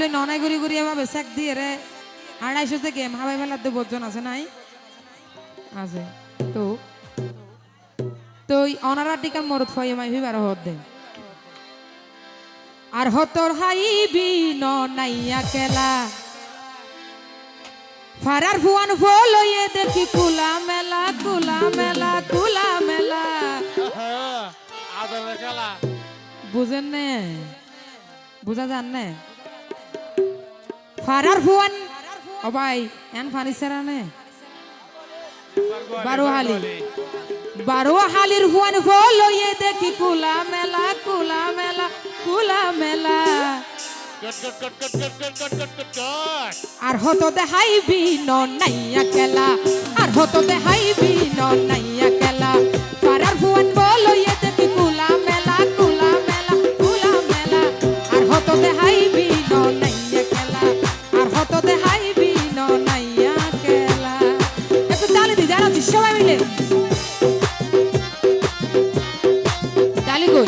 ওই ননাই ঘুরি ঘুরি এভাবে চেক দিয়ে রে 250 থেকে গেম হাবাই ফেলার তো বর্জন আছে নাই আছে তো তো অনারা টিকার মরদ ফাই মাই ভিবার হদ দে আর হতর হাইবি ন নাইয়া কেলা ফারার ফুয়ান ফলয়ে দেখি কুলা মেলা কুলা মেলা কুলা মেলা আদর খেলা বুঝেন নে বুঝা যান নে ফারার ফুয়ান ও ভাই এন ফানিসারা নে বারো হালির ফুয়ান ফলয়ে দেখি কুলা মেলা কুলা মেলা কুলা মেলা আর হতো দেখাইবি ন নাইয়া কেলা আর হতো দেখাইবি ন নাইয়া কেলা পাড়ার ফুয়ান বলইয়ে দেখি কুলা মেলা কুলা মেলা কুলা মেলা আর হতো দেখাইবি ন নাইয়া কেলা আর হতো দেখাইবি ন নাইয়া কেলা একটু তালি দি জানা সবাই মিলে তালি কই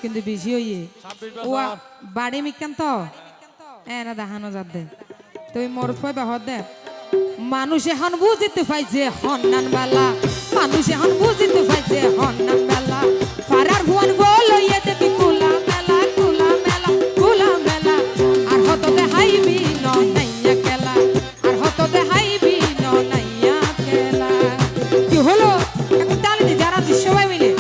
কিন্তু বেশি হইয়ে ওয়া বাড়ি মিকান তো না দেখানো যাত দে তুই মরদ ফয় বাহত দে মানুষ এখন বুঝিতে পাই যে হন্নান বেলা মানুষ এখন বুঝিতে পাই যে হন্নান বেলা ফারার ভুয়ান বলইয়ে দেখি কুলা মেলা কুলা মেলা কুলা মেলা আর হত দেখাইবি ন নাইয়া কেলা আর হত দেখাইবি ন নাইয়া কেলা কি হলো এখন তালে দি যারা সবাই মিলে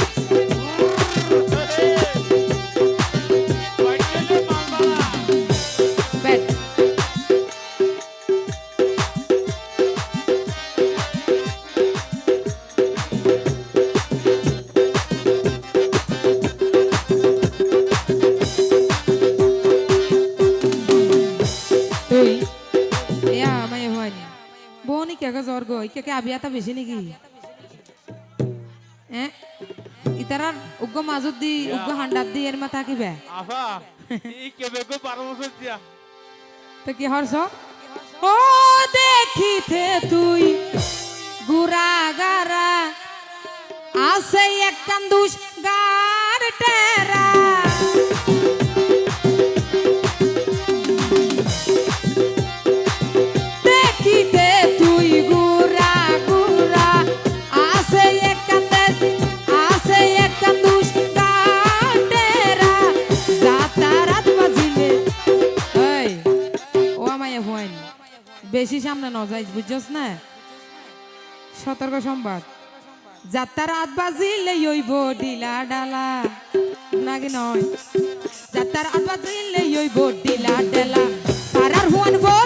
আবিয়াটা বেশি নাকি ইতারা উগ্র মাজুদ দি উগ্র হান্ডার দি এর মাথা কিবে তো কি হরছ ও দেখিতে তুই গুরা গারা আছে এক কান্দুস গার টেরা দেখিতে তুই গুরা গুরা আছে এক কান্দে আছে এক কান্দুস গার টেরা যাতারাত বাজিলে এই ও আমায় হইন বেশি সামনে ন যাইস বুঝছস না সতর্ক সংবাদ যাত্রার আত বাজিলে হইব ডিলা ডালা নাকি নয় যাত্রার আত বাজিলে হইব ডিলা ডালা পাড়ার হুয়ান বল